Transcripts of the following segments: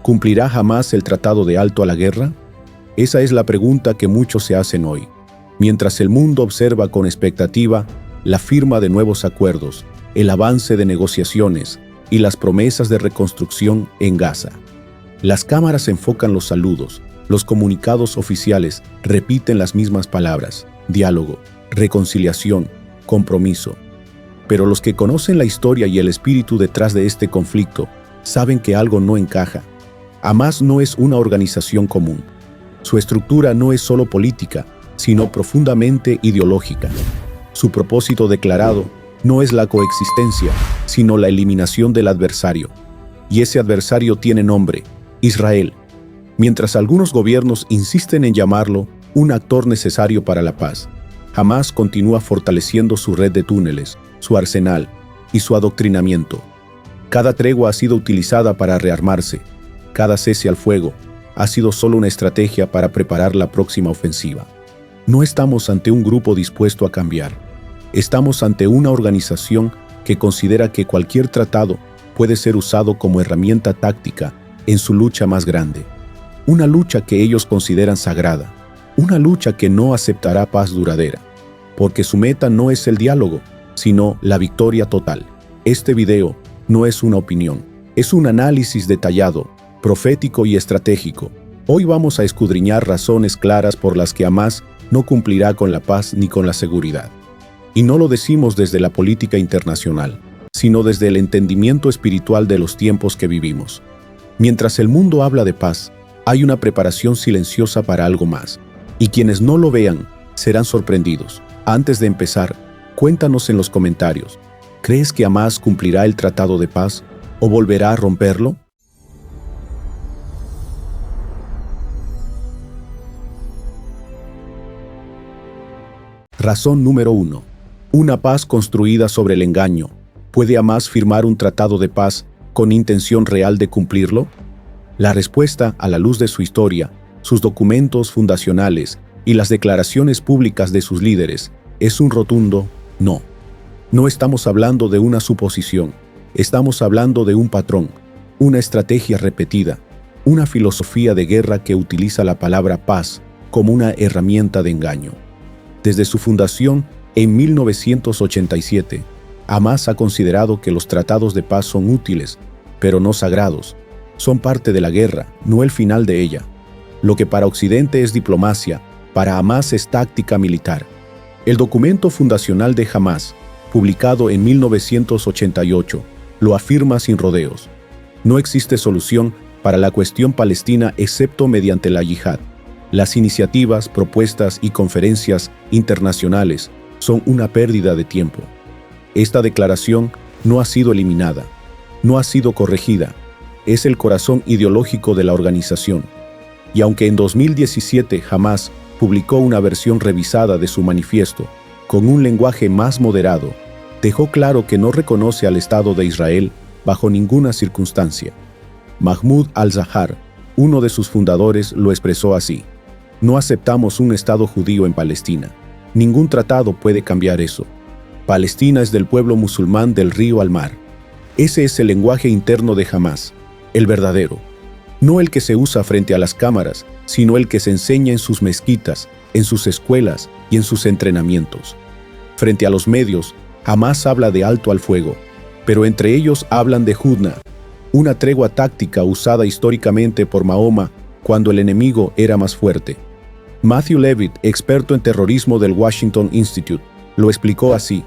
¿Cumplirá jamás el tratado de alto a la guerra? Esa es la pregunta que muchos se hacen hoy, mientras el mundo observa con expectativa la firma de nuevos acuerdos, el avance de negociaciones y las promesas de reconstrucción en Gaza. Las cámaras enfocan los saludos, los comunicados oficiales repiten las mismas palabras: diálogo, reconciliación, compromiso. Pero los que conocen la historia y el espíritu detrás de este conflicto saben que algo no encaja. Hamás no es una organización común. Su estructura no es solo política, sino profundamente ideológica. Su propósito declarado no es la coexistencia, sino la eliminación del adversario. Y ese adversario tiene nombre: Israel. Mientras algunos gobiernos insisten en llamarlo un actor necesario para la paz, Hamás continúa fortaleciendo su red de túneles, su arsenal y su adoctrinamiento. Cada tregua ha sido utilizada para rearmarse. Cada cese al fuego ha sido solo una estrategia para preparar la próxima ofensiva. No estamos ante un grupo dispuesto a cambiar. Estamos ante una organización que considera que cualquier tratado puede ser usado como herramienta táctica en su lucha más grande. Una lucha que ellos consideran sagrada. Una lucha que no aceptará paz duradera. Porque su meta no es el diálogo, sino la victoria total. Este video no es una opinión. Es un análisis detallado, profético y estratégico. Hoy vamos a escudriñar razones claras por las que Hamás no cumplirá con la paz ni con la seguridad. Y no lo decimos desde la política internacional, sino desde el entendimiento espiritual de los tiempos que vivimos. Mientras el mundo habla de paz, hay una preparación silenciosa para algo más, y quienes no lo vean serán sorprendidos. Antes de empezar, cuéntanos en los comentarios, ¿crees que Hamás cumplirá el tratado de paz o volverá a romperlo? Razón número 1. Una paz construida sobre el engaño. ¿Puede Hamás firmar un tratado de paz con intención real de cumplirlo? La respuesta, a la luz de su historia, sus documentos fundacionales y las declaraciones públicas de sus líderes, es un rotundo no. No estamos hablando de una suposición, estamos hablando de un patrón, una estrategia repetida, una filosofía de guerra que utiliza la palabra paz como una herramienta de engaño. Desde su fundación en 1987, Hamás ha considerado que los tratados de paz son útiles, pero no sagrados. Son parte de la guerra, no el final de ella. Lo que para Occidente es diplomacia, para Hamás es táctica militar. El documento fundacional de Hamás, publicado en 1988, lo afirma sin rodeos. No existe solución para la cuestión palestina excepto mediante la yihad. Las iniciativas, propuestas y conferencias internacionales son una pérdida de tiempo. Esta declaración no ha sido eliminada, no ha sido corregida. Es el corazón ideológico de la organización. Y aunque en 2017 Hamás publicó una versión revisada de su manifiesto, con un lenguaje más moderado, dejó claro que no reconoce al Estado de Israel bajo ninguna circunstancia. Mahmoud al-Zahar, uno de sus fundadores, lo expresó así: no aceptamos un Estado judío en Palestina. Ningún tratado puede cambiar eso. Palestina es del pueblo musulmán del río al mar. Ese es el lenguaje interno de Hamás, el verdadero. No el que se usa frente a las cámaras, sino el que se enseña en sus mezquitas, en sus escuelas y en sus entrenamientos. Frente a los medios, Hamás habla de alto al fuego, pero entre ellos hablan de Hudna, una tregua táctica usada históricamente por Mahoma cuando el enemigo era más fuerte. Matthew Levitt, experto en terrorismo del Washington Institute, lo explicó así: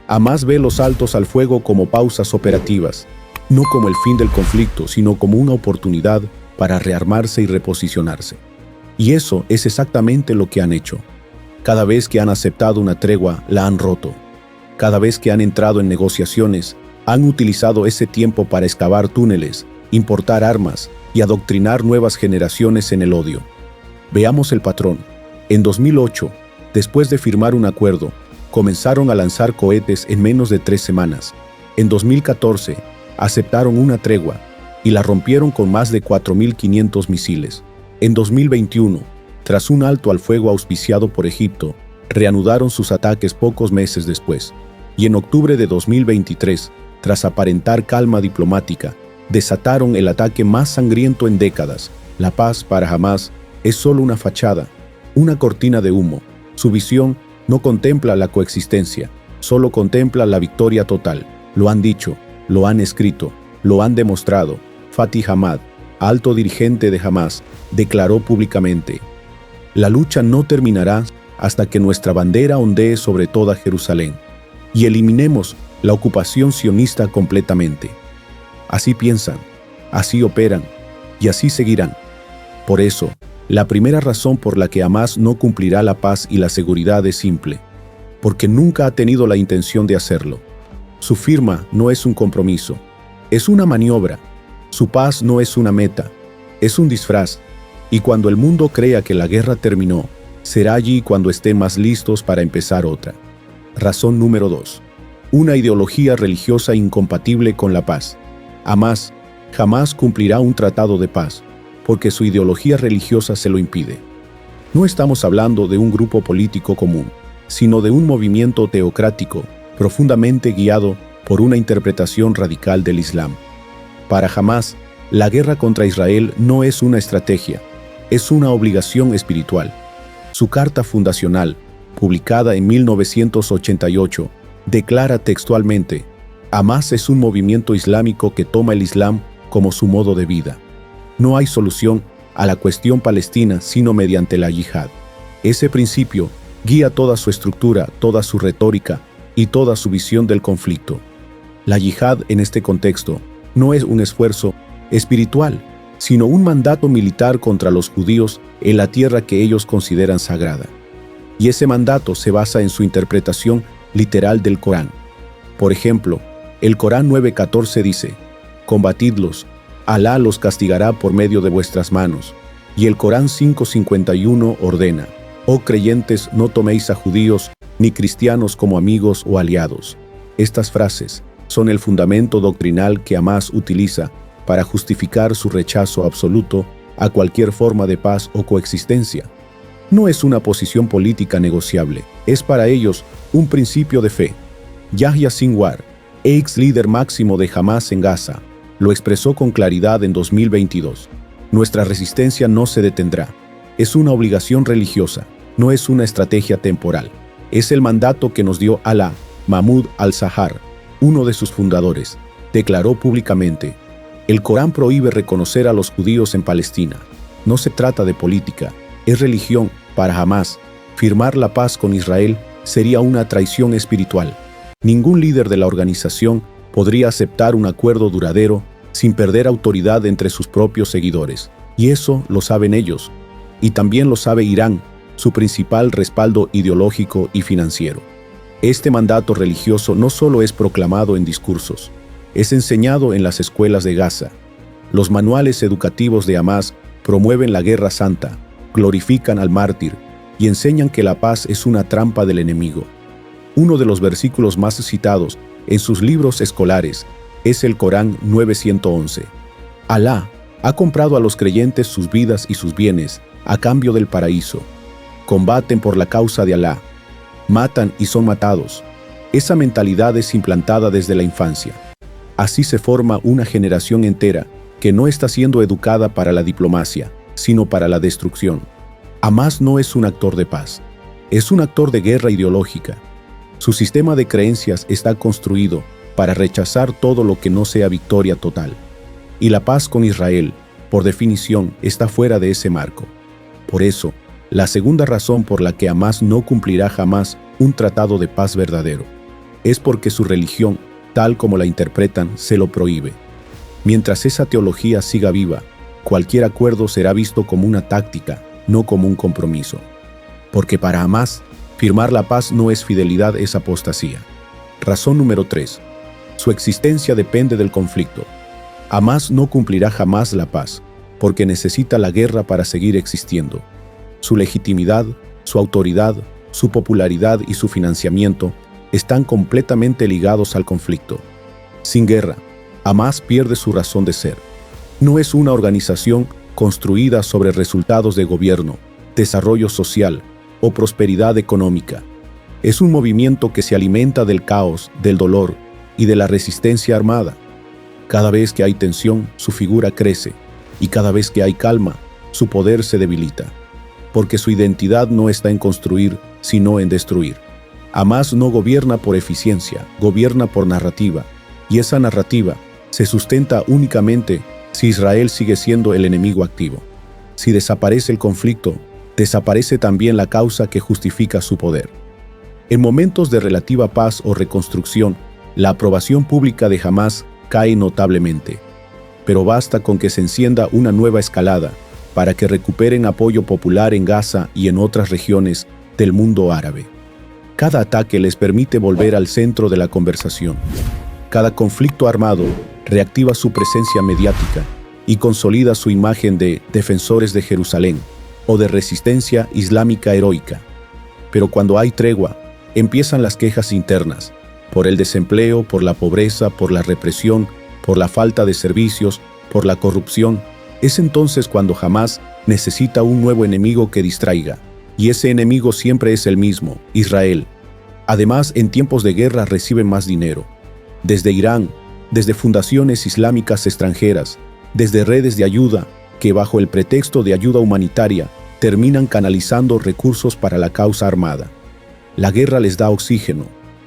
Hamás ve los altos al fuego como pausas operativas, no como el fin del conflicto, sino como una oportunidad para rearmarse y reposicionarse. Y eso es exactamente lo que han hecho. Cada vez que han aceptado una tregua, la han roto. Cada vez que han entrado en negociaciones, han utilizado ese tiempo para excavar túneles, importar armas y adoctrinar nuevas generaciones en el odio. Veamos el patrón. En 2008, después de firmar un acuerdo, comenzaron a lanzar cohetes en menos de 3 semanas. En 2014, aceptaron una tregua y la rompieron con más de 4.500 misiles. En 2021, tras un alto al fuego auspiciado por Egipto, reanudaron sus ataques pocos meses después. Y en octubre de 2023, tras aparentar calma diplomática, desataron el ataque más sangriento en décadas. La paz para Hamás es solo una fachada, una cortina de humo. Su visión no contempla la coexistencia, solo contempla la victoria total. Lo han dicho, lo han escrito, lo han demostrado. Fatih Ahmad, alto dirigente de Hamás, declaró públicamente: la lucha no terminará hasta que nuestra bandera ondee sobre toda Jerusalén y eliminemos la ocupación sionista completamente. Así piensan, así operan y así seguirán. Por eso, la primera razón por la que Hamás no cumplirá la paz y la seguridad es simple, porque nunca ha tenido la intención de hacerlo. Su firma no es un compromiso, es una maniobra. Su paz no es una meta, es un disfraz. Y cuando el mundo crea que la guerra terminó, será allí cuando estén más listos para empezar otra. Razón número 2. Una ideología religiosa incompatible con la paz. Hamás jamás cumplirá un tratado de paz, porque su ideología religiosa se lo impide. No estamos hablando de un grupo político común, sino de un movimiento teocrático profundamente guiado por una interpretación radical del Islam. Para Hamás, la guerra contra Israel no es una estrategia, es una obligación espiritual. Su carta fundacional, publicada en 1988, declara textualmente: Hamás es un movimiento islámico que toma el Islam como su modo de vida. No hay solución a la cuestión palestina sino mediante la yihad. Ese principio guía toda su estructura, toda su retórica y toda su visión del conflicto. La yihad en este contexto no es un esfuerzo espiritual, sino un mandato militar contra los judíos en la tierra que ellos consideran sagrada. Y ese mandato se basa en su interpretación literal del Corán. Por ejemplo, el Corán 9:14 dice: combatidlos, Alá los castigará por medio de vuestras manos. Y el Corán 5:51 ordena: oh creyentes, no toméis a judíos ni cristianos como amigos o aliados. Estas frases son el fundamento doctrinal que Hamás utiliza para justificar su rechazo absoluto a cualquier forma de paz o coexistencia. No es una posición política negociable, es para ellos un principio de fe. Yahya Sinwar, ex líder máximo de Hamás en Gaza, lo expresó con claridad en 2022. Nuestra resistencia no se detendrá. Es una obligación religiosa, no es una estrategia temporal. Es el mandato que nos dio Alá. Mahmoud al-Zahar, uno de sus fundadores, declaró públicamente: el Corán prohíbe reconocer a los judíos en Palestina. No se trata de política, es religión. Para Hamás, firmar la paz con Israel sería una traición espiritual. Ningún líder de la organización podría aceptar un acuerdo duradero sin perder autoridad entre sus propios seguidores. Y eso lo saben ellos. Y también lo sabe Irán, su principal respaldo ideológico y financiero. Este mandato religioso no solo es proclamado en discursos, es enseñado en las escuelas de Gaza. Los manuales educativos de Hamás promueven la guerra santa, glorifican al mártir y enseñan que la paz es una trampa del enemigo. Uno de los versículos más citados en sus libros escolares es el Corán 9:111. Alá ha comprado a los creyentes sus vidas y sus bienes a cambio del paraíso. Combaten por la causa de Alá, matan y son matados. Esa mentalidad es implantada desde la infancia. Así se forma una generación entera que no está siendo educada para la diplomacia, sino para la destrucción. Hamás no es un actor de paz, es un actor de guerra ideológica. Su sistema de creencias está construido para rechazar todo lo que no sea victoria total. Y la paz con Israel, por definición, está fuera de ese marco. Por eso, la segunda razón por la que Hamás no cumplirá jamás un tratado de paz verdadero es porque su religión, tal como la interpretan, se lo prohíbe. Mientras esa teología siga viva, cualquier acuerdo será visto como una táctica, no como un compromiso. Porque para Hamás, firmar la paz no es fidelidad, es apostasía. Razón número 3. Su existencia depende del conflicto. Hamás no cumplirá jamás la paz, porque necesita la guerra para seguir existiendo. Su legitimidad, su autoridad, su popularidad y su financiamiento están completamente ligados al conflicto. Sin guerra, Hamás pierde su razón de ser. No es una organización construida sobre resultados de gobierno, desarrollo social o prosperidad económica. Es un movimiento que se alimenta del caos, del dolor y de la resistencia armada. Cada vez que hay tensión, su figura crece, y cada vez que hay calma, su poder se debilita, porque su identidad no está en construir, sino en destruir. Hamás no gobierna por eficiencia, gobierna por narrativa, y esa narrativa se sustenta únicamente si Israel sigue siendo el enemigo activo. Si desaparece el conflicto, desaparece también la causa que justifica su poder. En momentos de relativa paz o reconstrucción, la aprobación pública de Hamás cae notablemente, pero basta con que se encienda una nueva escalada para que recuperen apoyo popular en Gaza y en otras regiones del mundo árabe. Cada ataque les permite volver al centro de la conversación. Cada conflicto armado reactiva su presencia mediática y consolida su imagen de defensores de Jerusalén o de resistencia islámica heroica. Pero cuando hay tregua, empiezan las quejas internas, por el desempleo, por la pobreza, por la represión, por la falta de servicios, por la corrupción. Es entonces cuando Hamás necesita un nuevo enemigo que distraiga, y ese enemigo siempre es el mismo, Israel. Además, en tiempos de guerra reciben más dinero. Desde Irán, desde fundaciones islámicas extranjeras, desde redes de ayuda que bajo el pretexto de ayuda humanitaria terminan canalizando recursos para la causa armada. La guerra les da oxígeno,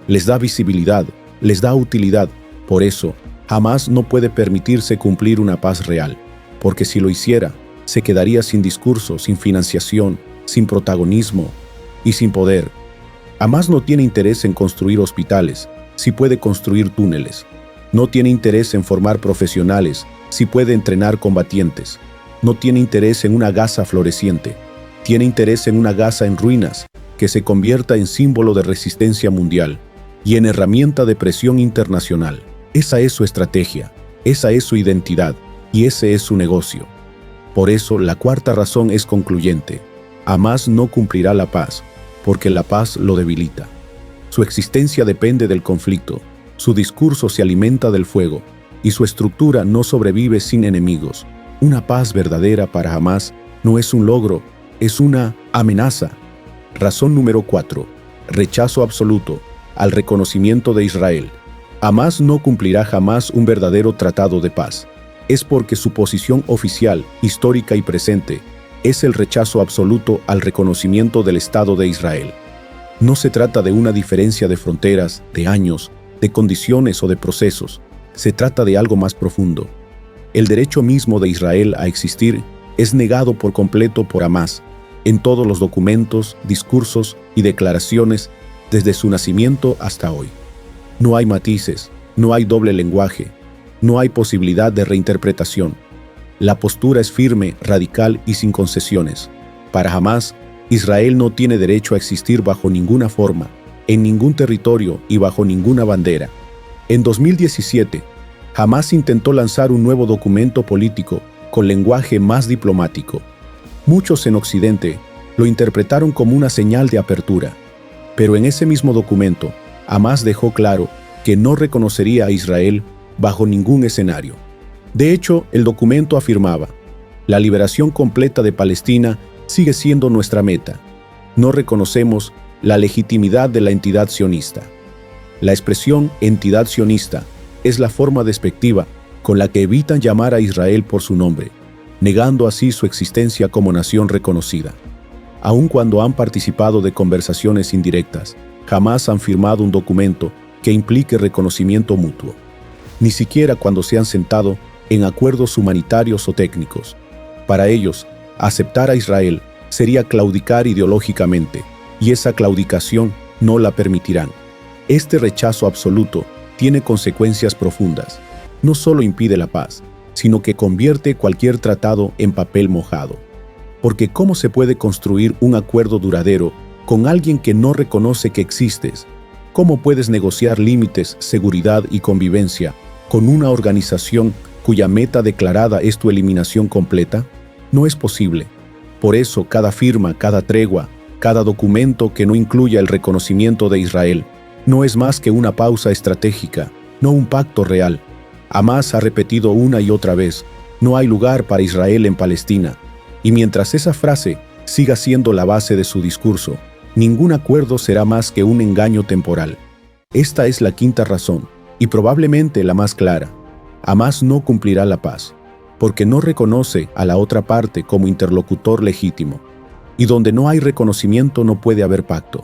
les da visibilidad, les da utilidad. Por eso, Hamás no puede permitirse cumplir una paz real, porque si lo hiciera, se quedaría sin discurso, sin financiación, sin protagonismo y sin poder. Hamás no tiene interés en construir hospitales, si puede construir túneles. No tiene interés en formar profesionales, si puede entrenar combatientes. No tiene interés en una Gaza floreciente. Tiene interés en una Gaza en ruinas, que se convierta en símbolo de resistencia mundial y en herramienta de presión internacional. Esa es su estrategia, esa es su identidad y ese es su negocio. Por eso, la cuarta razón es concluyente. Hamás no cumplirá la paz, porque la paz lo debilita. Su existencia depende del conflicto, su discurso se alimenta del fuego y su estructura no sobrevive sin enemigos. Una paz verdadera para Hamás no es un logro, es una amenaza. Razón número 4. Rechazo absoluto al reconocimiento de Israel. Hamás no cumplirá jamás un verdadero tratado de paz. Es porque su posición oficial, histórica y presente, es el rechazo absoluto al reconocimiento del Estado de Israel. No se trata de una diferencia de fronteras, de años, de condiciones o de procesos. Se trata de algo más profundo. El derecho mismo de Israel a existir es negado por completo por Hamás, en todos los documentos, discursos y declaraciones desde su nacimiento hasta hoy. No hay matices, no hay doble lenguaje, no hay posibilidad de reinterpretación. La postura es firme, radical y sin concesiones. Para Hamás, Israel no tiene derecho a existir bajo ninguna forma, en ningún territorio y bajo ninguna bandera. En 2017, Hamás intentó lanzar un nuevo documento político con lenguaje más diplomático. Muchos en Occidente lo interpretaron como una señal de apertura, pero en ese mismo documento, Hamás dejó claro que no reconocería a Israel bajo ningún escenario. De hecho, el documento afirmaba: la liberación completa de Palestina sigue siendo nuestra meta. No reconocemos la legitimidad de la entidad sionista. La expresión entidad sionista es la forma despectiva con la que evitan llamar a Israel por su nombre, negando así su existencia como nación reconocida. Aun cuando han participado de conversaciones indirectas, jamás han firmado un documento que implique reconocimiento mutuo, ni siquiera cuando se han sentado en acuerdos humanitarios o técnicos. Para ellos, aceptar a Israel sería claudicar ideológicamente, y esa claudicación no la permitirán. Este rechazo absoluto tiene consecuencias profundas. No solo impide la paz, sino que convierte cualquier tratado en papel mojado. Porque ¿cómo se puede construir un acuerdo duradero con alguien que no reconoce que existes? ¿Cómo puedes negociar límites, seguridad y convivencia con una organización cuya meta declarada es tu eliminación completa? No es posible. Por eso, cada firma, cada tregua, cada documento que no incluya el reconocimiento de Israel no es más que una pausa estratégica, no un pacto real. Hamás ha repetido una y otra vez: no hay lugar para Israel en Palestina. Y mientras esa frase siga siendo la base de su discurso, ningún acuerdo será más que un engaño temporal. Esta es la quinta razón, y probablemente la más clara. Jamás no cumplirá la paz, porque no reconoce a la otra parte como interlocutor legítimo. Y donde no hay reconocimiento no puede haber pacto.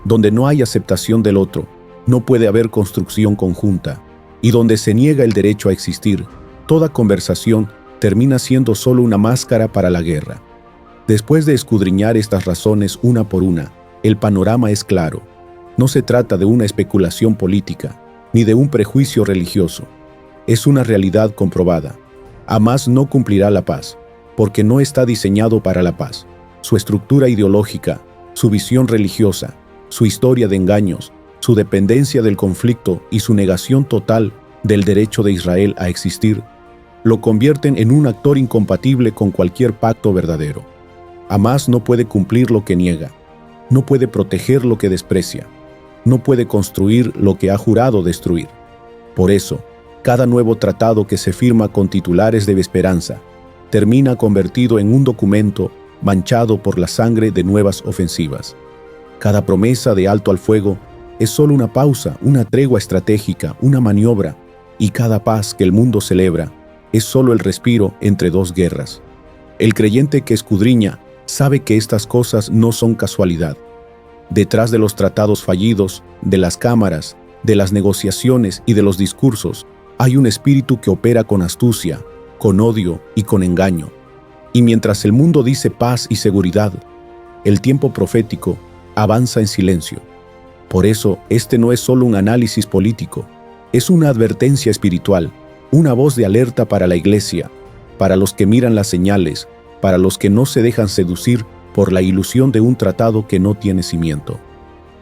Donde no hay aceptación del otro, no puede haber construcción conjunta. Y donde se niega el derecho a existir, toda conversación termina siendo solo una máscara para la guerra. Después de escudriñar estas razones una por una, el panorama es claro. No se trata de una especulación política, ni de un prejuicio religioso. Es una realidad comprobada. Jamás no cumplirá la paz, porque no está diseñado para la paz. Su estructura ideológica, su visión religiosa, su historia de engaños, su dependencia del conflicto y su negación total del derecho de Israel a existir, lo convierten en un actor incompatible con cualquier pacto verdadero. Jamás no puede cumplir lo que niega, no puede proteger lo que desprecia, no puede construir lo que ha jurado destruir. Por eso, cada nuevo tratado que se firma con titulares de esperanza termina convertido en un documento manchado por la sangre de nuevas ofensivas. Cada promesa de alto al fuego es solo una pausa, una tregua estratégica, una maniobra, y cada paz que el mundo celebra es solo el respiro entre dos guerras. El creyente que escudriña sabe que estas cosas no son casualidad. Detrás de los tratados fallidos, de las cámaras, de las negociaciones y de los discursos, hay un espíritu que opera con astucia, con odio y con engaño. Y mientras el mundo dice paz y seguridad, el tiempo profético avanza en silencio. Por eso, este no es solo un análisis político, es una advertencia espiritual, una voz de alerta para la iglesia, para los que miran las señales, para los que no se dejan seducir por la ilusión de un tratado que no tiene cimiento.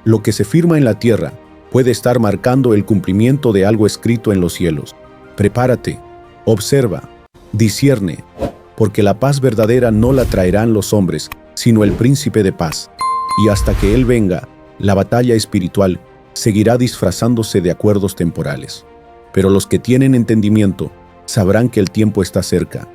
Lo que se firma en la tierra puede estar marcando el cumplimiento de algo escrito en los cielos. Prepárate, observa, discierne, porque la paz verdadera no la traerán los hombres, sino el príncipe de paz. Y hasta que él venga, la batalla espiritual seguirá disfrazándose de acuerdos temporales. Pero los que tienen entendimiento sabrán que el tiempo está cerca,